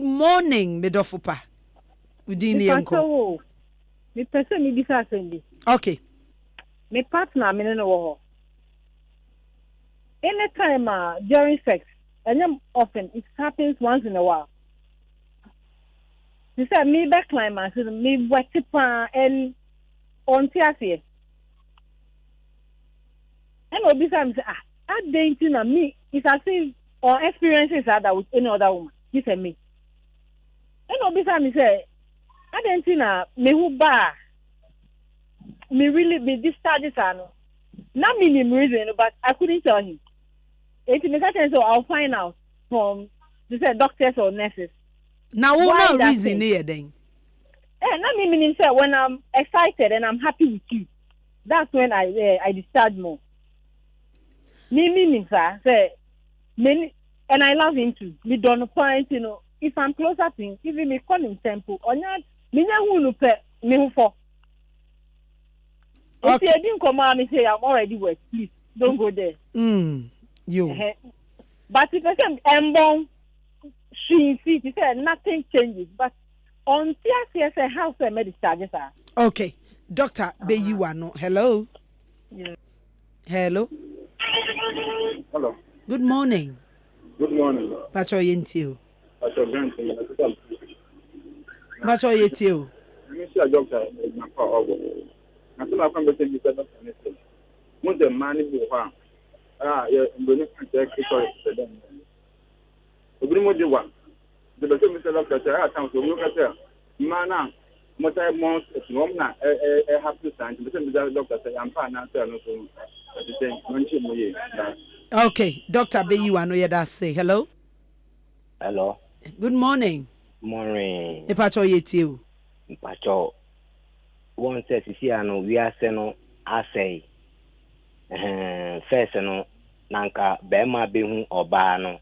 morning medofupa udini yanko me person me bisa sendi okay me partner me no wo anytime during sex and often it happens once in a while. You said me back climax, me wetipa and on tiasie. And obisa say I dating na me it's as if or experiences that with any other woman. He said me. And obisa me say I dating na me who ba me really me discharges ano. Not minimum reason, but I couldn't tell him. It's in the so I'll find out from doctors or nurses. Now, what reason here then? Not meaning say when I'm excited and I'm happy with you, that's when I discharge more. me say many, and I love him too. Me don't point, if I'm closer to him, even me call him temple or not, me no pet me who for. If you didn't come out, me say I'm already wet. Please don't go there. You. But if I say I'm she said nothing changes. But on TSS house discharges are. Okay, Doctor Beyiwano. Hello. Yeah. Hello. Hello. Good morning. Good morning. Pacho Yentio. Pacho Benson. Pacho Yentio. I see a doctor in my car. I feel like I'm going to be better than anything. When the money is one, yeah, I'm going to take it for them. The bring what you want. The better Mr. Doctor, I can't look at her. Mana, what I want is one now. I have to sign. The doctor said, I'm fine now. Okay, Doctor Beyiwano, yeah, that's say hello. Hello. Good morning. Morning. Pacho Yentio. Pacho. One says, we are seno assay. First, nanka bema bihu obano,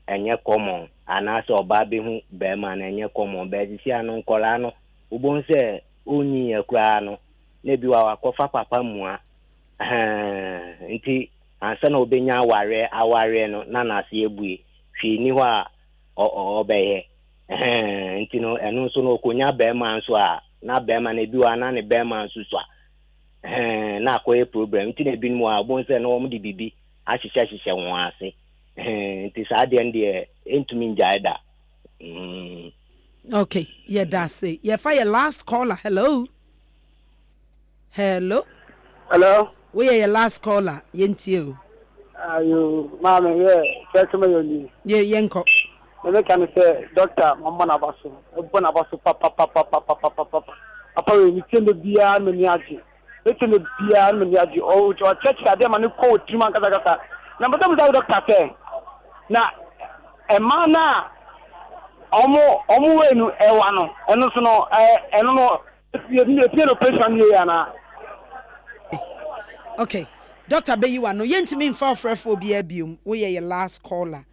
and ye common, and as oba bihu bema and ye common, bedisiano colano, ubon say, uni a crano, maybe our cofa papa mua, inti, and son obenya ware no, nana see a bui, she knew her or obey, intino, and also no kunya bema and swa. Na bema na bi wana ne bema nsuswa na akoye program ti na bi mu abon se na wo di bibi ahihye won ase nti sa de ende entumi njaida. Okay, yeah, that's it. Yeah, for your last caller. Hello. Hello. We are your last caller. Yentio. You mama, yeah, that's my Yeah, Yenko. I can say, Doctor, Mamma Basso, papa. Upon you tell the beer maniaci. Listen the beer maniaci, oh, to a church, I dare man call Timaka. Number them without a cafe. Now, a mana almost ewano, and also no, I don't know if you a person here. Okay, Doctor Beyiwano, Yentimin for phobia bium. We are your last caller.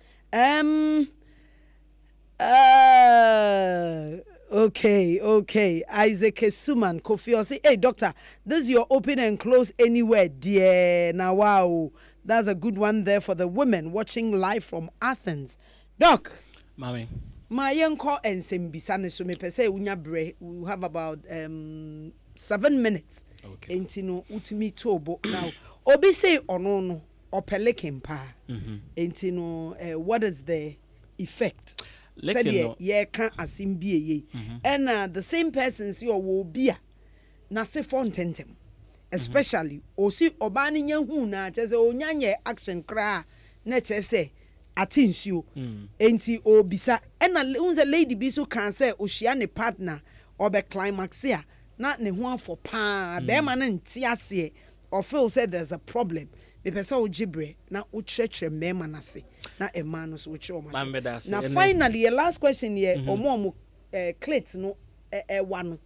Okay. Isaac Suman Kofi say, hey doctor, this is your open and close anywhere, dear. Now wow, that's a good one there for the women watching live from Athens. Doc, Mommy. My uncle and Sembisane so me per se unya bre. We have about 7 minutes. Okay. Entino utimi tobo now. Obi say ono or pelican pa. Entino what is the effect? Said yeah can asim be ye and the same person see or will be na se phone tentem especially o si obani nyahu na chese onyanye action kra na chese atinsuo enti obisa and unze lady bi so can say ohia ne partner obe climax ya na ne ho afo pa be ma na ntiase or feel said there's a problem. Me pesa o gibre na o chretre mema na se na ema no so o na finally your last question here omo clit no wano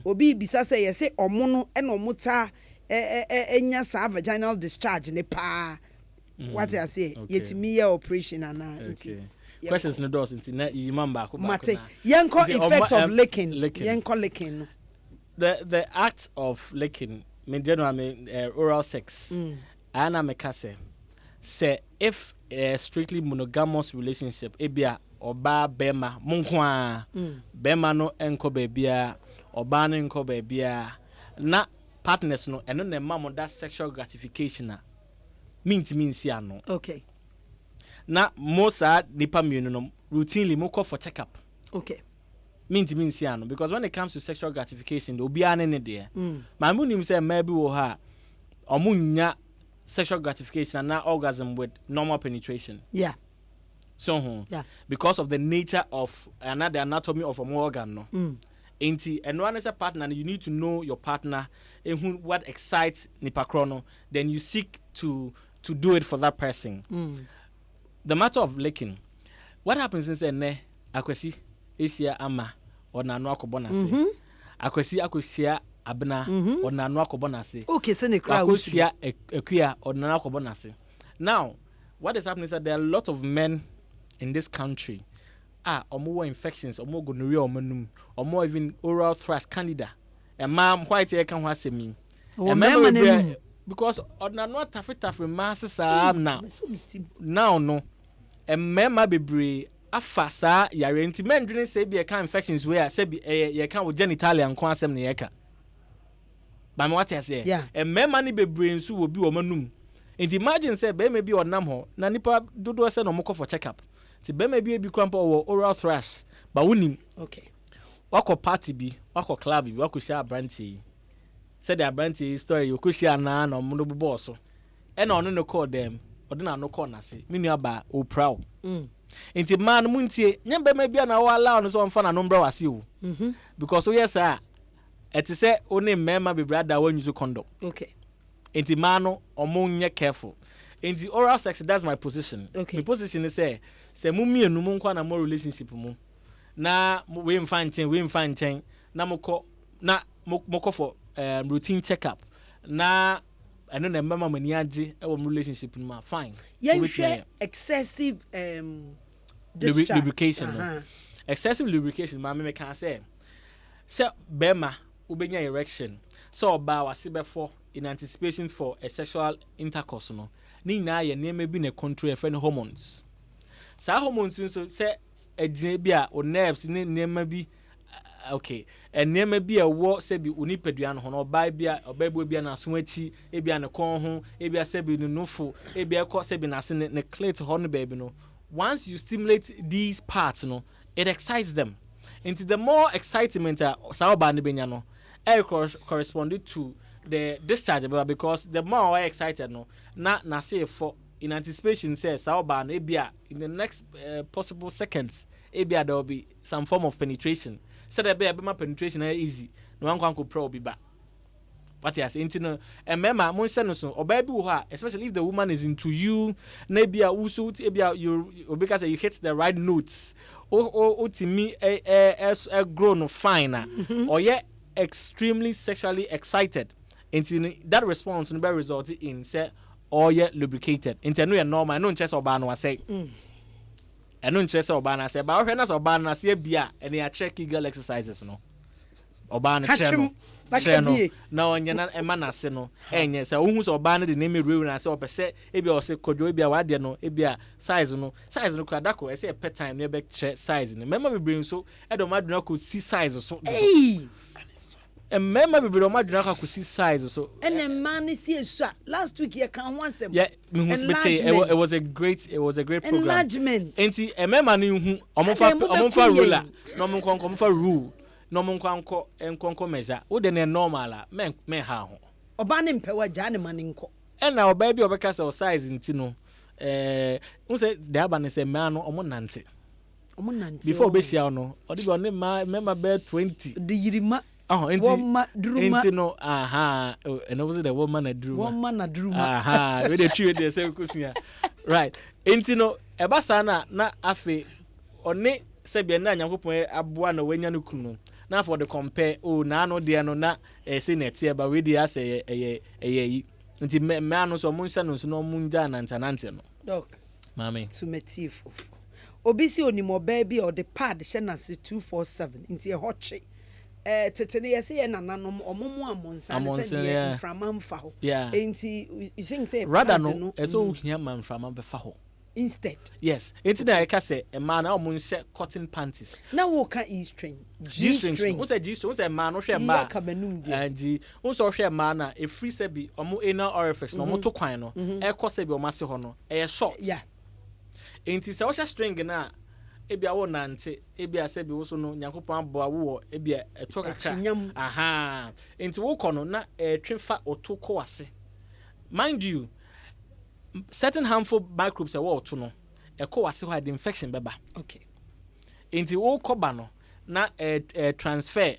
obi bisa say say omo no e no muta enya sa vaginal discharge ne pa what I say yetimi ye operation ana okay questions no dos nti na yimamba ko ba ko yenko effect of licking yenko licking the act of licking me generally oral sex Ana mekase say if a strictly monogamous relationship ebia oba bema munkwa bema no enko bebia oba no enko bebia na partners no eno na ma mo that sexual gratification na means ano okay na mosa nipa mienu no routinely mo call for checkup okay means ano because when it comes to sexual gratification obi ane ne de ma mu nim say maybe wo ha omunya sexual gratification and not orgasm with normal penetration. Yeah. So, yeah. Because of the nature of the anatomy of a organ, no. And one is a partner, you need to know your partner and what excites nipacrono. Then you seek to do it for that person. The matter of licking, what happens is ne akwesi eshia ama or na no akobonase. Akwesi akoshia abna or na no akobonase. Okay, so ne akoshia ekwia or na akobonase. Now, what is happening is that there are a lot of men in this country. Or more infections, or more gonorrhea, or more even oral thrush, candida. And ma'am, why take can was me? Because on not taffy masses now. Now, no. And memma be brave. Afasa yare nti men dwene say be ka infections where say be ye ka wo genitalia nko asem ne ye ka ba me what I say e mema ni bebre nso wo bi wo manum nti imagine say be maybe onam ho na nipa dodo say no moko for check up nti be maybe bi kwampa wo oral thrush ba wonim okay wako party bi wako club bi wako share brandy say the brandy story you ko share na no mo do boss so e na ono no call them odina no call na say me nua ba o proud Inti man muntie nyembe me bia na wo allow no so mfa na no mbra wase o because yes eti se oni mema be brother wan use condom okay inti man no omonye careful inti oral sex, that's my position. Okay. My position is say mu mienu mu nkwa na mo relationship mu na we mfa nchen na moko for routine checkup na eno na mema mani age e wo relationship mu fine excessive lubrication no. Excessive lubrication ma me can say bema ubenya erection so ba wase before in anticipation for a sexual intercourse no ni na ye neme bi na control e friend hormones sa hormones so say agine bi a o nerves ni neme bi okay neme bi a wo se bi onipadua no ho no ba bi a obabu bi na so achi e bi a ne kon ho e bi a se bi nufo e bi a ko se bi na se ne clit ho no baby no. Once you stimulate these parts no it excites them into the more excitement sao ba ne benya no corresponded to the discharge because the more excited no na say for in anticipation say sao ba no ebia in the next possible seconds ebia there will be some form of penetration so there be my penetration easy no one can pro be back. What yes, into no and mema mon so or baby especially if the woman is into you, maybe a usu you because you hit the right notes or to me a grown fine or yet extremely sexually excited. Into that response no be result in say or yet lubricated. Into no normal no interest obano I say. And no interest obana say but when as obana say bia and they check Kegel exercises no. Obana channel na onyana emana se no enye se ohun so oba no de name rew na se opese ebi o se kodwo ebi a wade no ebi a size no kwadako e se pet time no be che size no mema bebre so e do maduna ko si size so eh mema bebre o maduna ko si size so ene man si so last week you can once yeah it was a great program enlargement enti mema no hu omonfa ruler no omonfa rule no mon kwanko measure wo de ne normal men ha ho oba ne mpewa ja ne mane nko na oba bi obeka se size nti no who say the aba ne se man no omonante before obehia no odi bi on member be 20 de yirima enti no and was the woman na duruma we dey tree dey say kusia right enti no eba sa na afi oni se bia na nyankopon aboa na wanya no kunu na for the compare na no de no na say net e ba we dey as yi nti me anu so mun hye no so no mun ja nantanante no doc mami sumative obi si onimo ba bi o the pad hye na 247 nti e hoche tetene yesi ye nananom omomo amonsa ne se de mframa mfa ho nti you think say rather no eso hia man mframa be fa ho instead yes it's na eka say a man na omo nse cotton panties na wo ka e string G-string wo say G-string wo say man no hwe ma and wo so hwe man na e free say bi omo anal orifice no omo to kwan no e ko say bi omo ase ho no e short enti say wo string na e bia wo nante e bia say bi wo so no nyankopon aboa wo e bia e to kaka enti wo ko no na e twenfa oto ko ase mind you certain harmful microbes are to no e ko wase ho the infection beba okay into wo koba no na transfer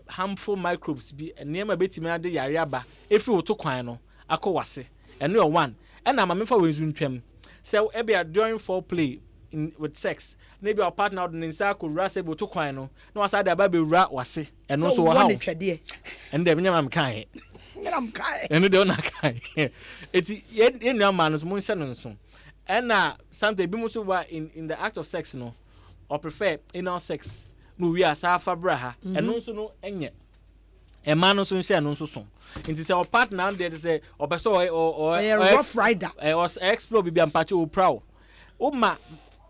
harmful microbes bi enema betimi ade yare aba efi wo to kwan no akowase eno one na mamefa wenzu ntwam so e bia during foreplay with sex maybe our partner would nsa ko rase bo to kwan no na wasa da ba be wura wase eno so wo ha and dem nyama mkan I'm kai. And they don't kai. It's in your manners, Munson and so. And something Bimusuwa in the act of sex, no, or prefer anal sex. No, we are Safa Braha, and also no, and yet. A man also share no so. It is our partner there to say, or a rough rider. Or explore be ampacho proud. Ma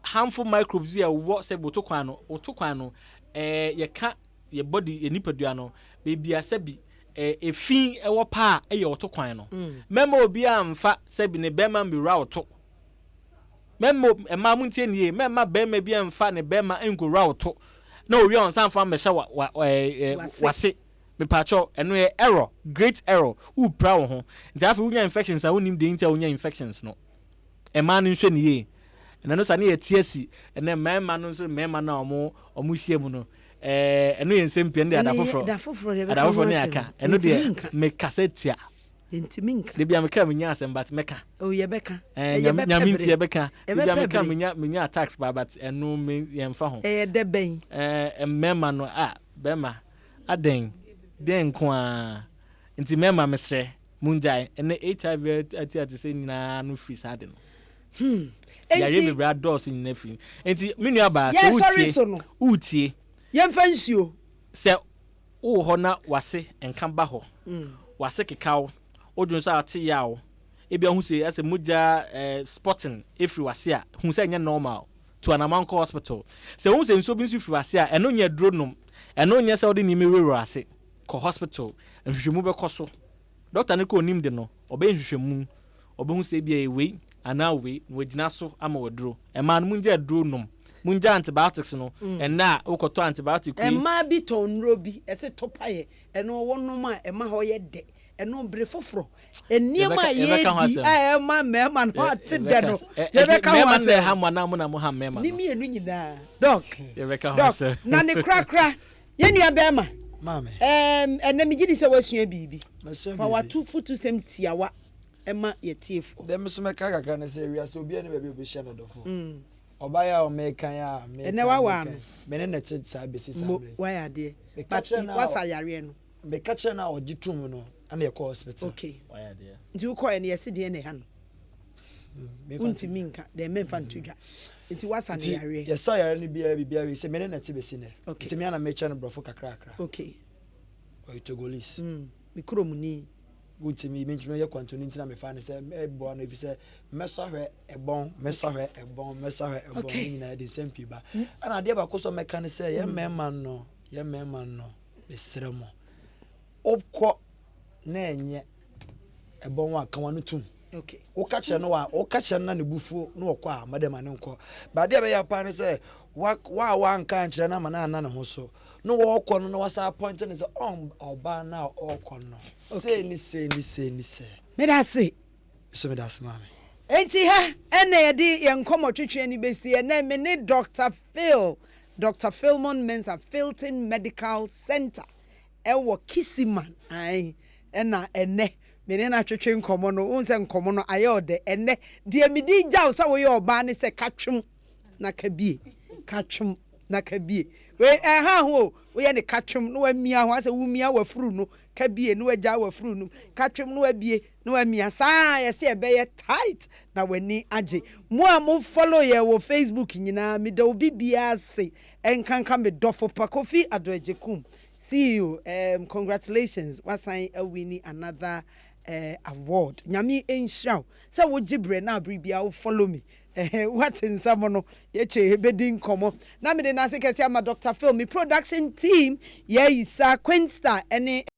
harmful microbes here, what say Botoquano, ye cat, your body, a nipaduano, baby a sebi, a fee, a pa, a yotoquano. Memo be fat, sebi ne bema be routo. Memo a mamuntin ye, memma bema be fat ne bema and go routo. No, we on some farm shower was it. Me pacho and we error, great error. Who proud home. Therefore, we infections. I won't name the inter infections. No, a man in Sheni, and I know Sani a TSC, and then man knows a man now more or Mushiamuno. And we in same pen there. That for Naka, and no dear make cassetia. Intimink. They be a coming yes and but Mecca. Oh, yeah, Becca. Yamintia Becca. Every coming Minya tax by but and no me yam found. The bang. A memano Bema. A ding. Den kwa nti mema mesre munjai ene HIV ati say na no free sade no ya ye be dos in na free nti menu aba so utie yemfa nsuo se wo ho na wase enka ba ho wase kekaw odun so ate ya wo ebi hu se ase muja spotting every wase a hu se nya normal to an amanko hospital se hu se nsuo bi nsu free wase a eno nya dronom eno nya se odi ni meweru ase ko hospital nhwehwemu be koso doctor ne ko nim de no obe nhwehwemu obe hu se bia ewe ana we wagina so ama wadro e man munja adro nom munja antibiotics no na ukoto antibiotic e ma bi ton robi e se topaye e no wonom a e ma ho ye de e no bre foforo eniema ye di e ma mema no ate de no ye be ka ho se ha mo na mo na mo ha mema ni mienu nyina doc ye be ka ho se na ne krakra ye nua be ma Mame. And me gidi se wasua bibi. For wa two futu sem tiawa ema ye tiefo. Dem so me kakaka na se wia so bia ne ba bi obehia no dofo. Obaya o me kan ya me. Ene wa wa no. Me ne net sa besi sa me. Why are there? But wasa yare no. Me kache na ogitum no ana ye call hospital. Okay. Why are there? Nti wo call ene ye se de ne ha no. Unti minka de me fa ntudwa. Nti wasa ne yare. Yes yare ni bia we se me ne net besi ne. Okay. Se me ana me no brofo kakra. Okay. O Togolese. Me kromuni. Unti mi menchino ye kwantoni ntina me fa ne se e bo no bi se meso hwe ebon ni na de sempi ba. Ana de ba ko so meka ne se ye mema no be sremo. Okọ na enye ebon wa kan wanu tum. Okay. O ka che na ne bufuo na okọ a madema ne nko. Ba de be ya pa ne se wa nka nkyere na mana na ne ho so. No okọ no wasa point ne se oba na okọ no. Say ni say. Me da say. So me da say mama. Enti ha ene ye di ye nkomo twetwe ni besi ene me ne Dr. Philmon Mensah Filton Medical Center. Ewo Kisiman ai ena ene me na twetwe nkomo no unse nkomo no ayode ene de medi jaw sa wo ye oba ne se katwem na kabie we ha ho we ye ne katwem no amia ho ase wumia wafuru no kabie no agya wafuru no katwem no abie no amia saa ye se ebe ye tight na wani age mo follow ye wo Facebook nyina me da obi bia se enkanka me dofo pa Kofi Adoejekum. See you. Congratulations. Wasan winning another award. Nyami enshraw. So wo gibre na bribia wo follow me. What in someone ye che bedin komo. Na me de na se kesi ama Dr. Phil me production team. Yeah, isa Queen Star any